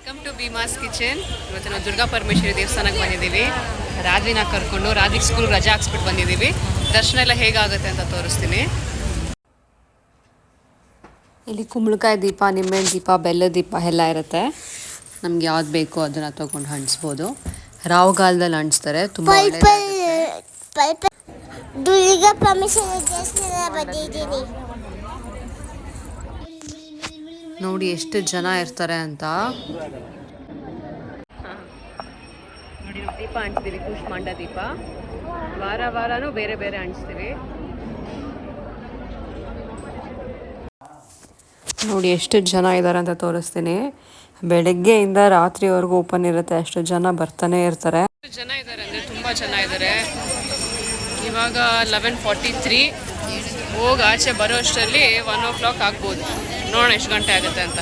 Welcome to Bheemas kitchen. ಇವತ್ತು ನಾವು ದುರ್ಗಾ ಪರಮೇಶ್ವರಿ ದೇವಸ್ಥಾನಕ್ಕೆ ಬಂದಿದ್ದೀವಿ. ರಾಧಿನ ಕರ್ಕೊಂಡು ರಾಧಿಗೆ ಸ್ಕೂಲ್ ರಜಾ ಹಾಕ್ಸ್ಬಿಟ್ಟು ಬಂದಿದ್ದೀವಿ. ದರ್ಶನ ಎಲ್ಲ ಹೇಗಾಗುತ್ತೆ ಅಂತ ತೋರಿಸ್ತೀನಿ. ಇಲ್ಲಿ ಕುಂಬಳಕಾಯಿ ದೀಪ, ನಿಂಬೆಹಣ್ಣು ದೀಪ, ಬೆಲ್ಲದ ದೀಪ ಎಲ್ಲ ಇರುತ್ತೆ. ನಮ್ಗೆ ಯಾವ್ದು ಬೇಕೋ ಅದನ್ನು ತೊಗೊಂಡು ಹಂಚ್ಬೋದು. ರಾವುಗಾಲದಲ್ಲಿ ಹಂಚ್ತಾರೆ. ತುಂಬ ದುರ್ಗಾ ಪರಮೇಶ್ವರಿ ದೇವಸ್ಥಾನ ಬಂದಿದ್ದೀನಿ. ನೋಡಿ ಎಷ್ಟು ಜನ ಇರ್ತಾರೆ ಅಂತ. ನೋಡಿ ನಾವು ದೀಪ ಹಂಚ್ತೀವಿ, ಕೂಷ್ಮಾಂಡ ದೀಪ. ವಾರನೂ ಬೇರೆ ಬೇರೆ ಹಂಚ್ತೀವಿ. ನೋಡಿ ಎಷ್ಟು ಜನ ಇದ್ದಾರೆ ಅಂತ ತೋರಿಸ್ತೀನಿ. ಬೆಳಗ್ಗೆಯಿಂದ ರಾತ್ರಿವರೆಗೂ ಓಪನ್ ಇರುತ್ತೆ. ಅಷ್ಟು ಜನ ಬರ್ತಾನೆ ಇರ್ತಾರೆ. ಜನ ಇದ್ದಾರೆ ಅಂದರೆ ತುಂಬ ಜನ ಇದ್ದಾರೆ. ಇವಾಗ 11:43. ಹೋಗಿ ಆಚೆ ಬರೋ ಅಷ್ಟರಲ್ಲಿ 1 o'clock ಆಗ್ಬೋದು. ನೋಡೋಣ ಎಷ್ಟು ಗಂಟೆ ಆಗುತ್ತೆ ಅಂತ.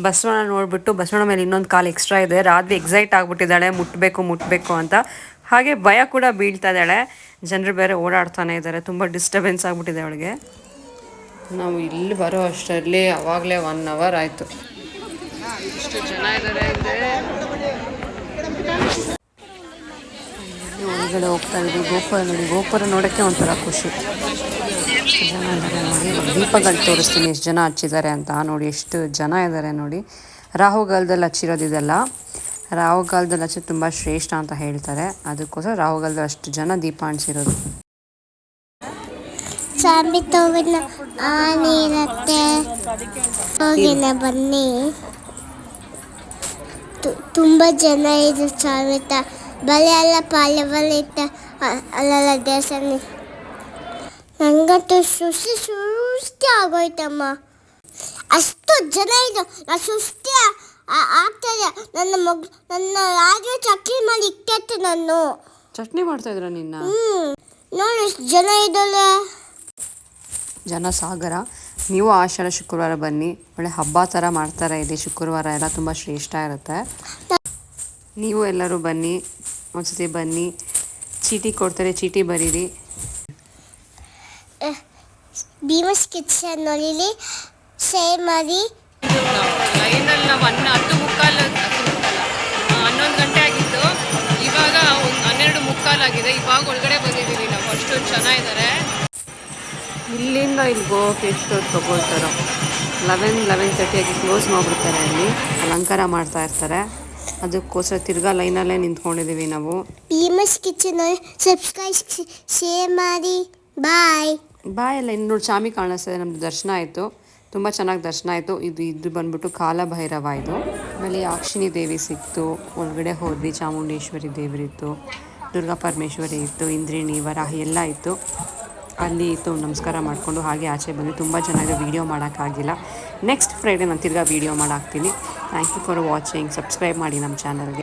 ಬಸವಣ್ಣ ನೋಡಿಬಿಟ್ಟು ಬಸವಣ್ಣ ಮೇಲೆ ಇನ್ನೊಂದು ಕಾಲು ಎಕ್ಸ್ಟ್ರಾ ಇದೆ. ರಾತ್ರಿ ಎಕ್ಸೈಟ್ ಆಗಿಬಿಟ್ಟಿದ್ದಾಳೆ, ಮುಟ್ಟಬೇಕು ಅಂತ. ಹಾಗೆ ಭಯ ಕೂಡ ಬೀಳ್ತಾ ಇದ್ದಾಳೆ. ಜನರು ಬೇರೆ ಓಡಾಡ್ತಾನೆ ಇದ್ದಾರೆ. ತುಂಬ ಡಿಸ್ಟರ್ಬೆನ್ಸ್ ಆಗಿಬಿಟ್ಟಿದೆ ಅವಳಿಗೆ. ನಾವು ಇಲ್ಲಿ ಬರೋ ಅಷ್ಟರಲ್ಲಿ ಆವಾಗಲೇ 1 hour ಆಯಿತು. ಇಷ್ಟು ಜನ ಇದ್ದಾರೆ ಅಂದರೆ ಒಳಗಡೆ ಹೋಗ್ತಾ ಇದ್ದೀವಿ. ಗೋಪುರ ನೋಡೋಕ್ಕೆ ಒಂಥರ ಖುಷಿ. ಎಷ್ಟು ಜನ ಇದ್ದಾರೆ ನೋಡಿ. ದೀಪಗಳು ತೋರಿಸ್ತೀನಿ ಎಷ್ಟು ಜನ ಹಚ್ಚಿದ್ದಾರೆ ಅಂತ. ನೋಡಿ ಎಷ್ಟು ಜನ ಇದ್ದಾರೆ ನೋಡಿ. ರಾಹುಗಾಲದಲ್ಲಿ ಹಚ್ಚಿರೋದು ಇದೆಲ್ಲ. ರಾಹುಗಾಲದಲ್ಲಿ ಹಚ್ಚಿ ತುಂಬ ಶ್ರೇಷ್ಠ ಅಂತ ಹೇಳ್ತಾರೆ. ಅದಕ್ಕೋಸ್ಕರ ರಾಹುಗಾಲದಲ್ಲಿ ಅಷ್ಟು ಜನ ದೀಪ ಹಂಚಿರೋದು. ಬನ್ನಿ, ತುಂಬ ಜನ ಇದು ಸಾವಿತ ಬಲೆ ಎಲ್ಲ ಪಾಳ್ಯವಲ್ಲ ಇತ್ತ ಅಲ್ಲೆಲ್ಲ ದೇವಸ್ಥಾನ. ನನಗಂತೂ ಸುಸ್ತಿ ಆಗೋಯ್ತಮ್ಮ. ಅಷ್ಟು ಜನ ಇದು. ಸುಸ್ತಿ ಆಗ್ತದೆ. ನನ್ನ ರಾಜು ಚಟ್ನಿ ಮಾಡಿ ಇಟ್ಟಿತ್ತು. ನಾನು ಚಟ್ನಿ ಮಾಡ್ತಾ ಇದ್ರ ನಿನ್ನ. ನೋಡಿ ಎಷ್ಟು ಜನ ಇದ್ದಲ್ಲ. ಜನ ಸಾಗರ. ನೀವು ಆಷಾಢ ಶುಕ್ರವಾರ ಬನ್ನಿ. ಒಳ್ಳೆ ಹಬ್ಬ ಥರ ಮಾಡ್ತಾರೆ ಇಲ್ಲಿ. ಶುಕ್ರವಾರ ಎಲ್ಲ ತುಂಬ ಶ್ರೇಷ್ಠ ಇರುತ್ತೆ. ನೀವು ಎಲ್ಲರೂ ಬನ್ನಿ, ಒಂದ್ಸತಿ ಬನ್ನಿ. ಚೀಟಿ ಕೊಡ್ತಾರೆ, ಚೀಟಿ ಬರೀರಿ. ಭೀಮಸ್ ಕಿಚನ್ ನೋಡಿಲಿ, ಶೇರ್ ಮಾಡಿ. ಲೈನಲ್ಲಿ ನಾವು 11 ಗಂಟೆ ಆಗಿತ್ತು. ಇವಾಗ 12:45 ಆಗಿದೆ. ಇವಾಗ ಒಳಗಡೆ ಬಂದಿದ್ದೀವಿ ನಾವು. ಅಷ್ಟೊಂದು ಜನ ಇದ್ದಾರೆ. ಇಲ್ಲಿಂದ ಇಲ್ಲಿ ಹೋಗೋಕೆ ಎಷ್ಟೊತ್ತು ತಗೊಳ್ತಾರೋ. 11:30 ಕ್ಲೋಸ್ ಮಾಡಿಬಿಡ್ತಾರೆ. ಅಲ್ಲಿ ಅಲಂಕಾರ ಮಾಡ್ತಾ ಇರ್ತಾರೆ. ಅದಕ್ಕೋಸ್ಕರ ತಿರ್ಗಾ ಲೈನಲ್ಲೇ ನಿಂತ್ಕೊಂಡಿದ್ದೀವಿ ನಾವು. ಭೀಮಸ್ ಕಿಚನ್ ಸಬ್ಸ್ಕ್ರೈಬ್, ಶೇರ್ ಮಾಡಿ. ಬಾಯ್ ಎಲ್ಲ ಇನ್ನು ಚಾಮಿ ಕಾಣಿಸ್ತದೆ. ನಮ್ಮದು ದರ್ಶನ ಆಯಿತು. ತುಂಬ ಚೆನ್ನಾಗಿ ದರ್ಶನ ಆಯಿತು. ಇದು ಬಂದ್ಬಿಟ್ಟು ಕಾಲಭೈರವ. ಇದು ಆಮೇಲೆ ಅಕ್ಷಿಣಿ ದೇವಿ ಸಿಕ್ತು. ಒಳಗಡೆ ಹೋದ್ವಿ. ಚಾಮುಂಡೇಶ್ವರಿ ದೇವರಿತ್ತು, ದುರ್ಗಾ ಪರಮೇಶ್ವರಿ ಇತ್ತು, ಇಂದ್ರಿಣಿ, ವರಾಹಿ ಎಲ್ಲ ಇತ್ತು. ಅಲ್ಲಿ ಇತ್ತು. ನಮಸ್ಕಾರ ಮಾಡಿಕೊಂಡು ಹಾಗೆ ಆಚೆ ಬಂದು ತುಂಬ ಚೆನ್ನಾಗಿ ವೀಡಿಯೋ ಮಾಡೋಕ್ಕಾಗಿಲ್ಲ. ನೆಕ್ಸ್ಟ್ ಫ್ರೈಡೇ ನಾನು ತಿರ್ಗಾ ವೀಡಿಯೋ ಮಾಡಾಕ್ತೀನಿ. Thank you for watching. Subscribe ಮಾಡಿ ನಮ್ಮ ಚಾನಲ್ಗೆ.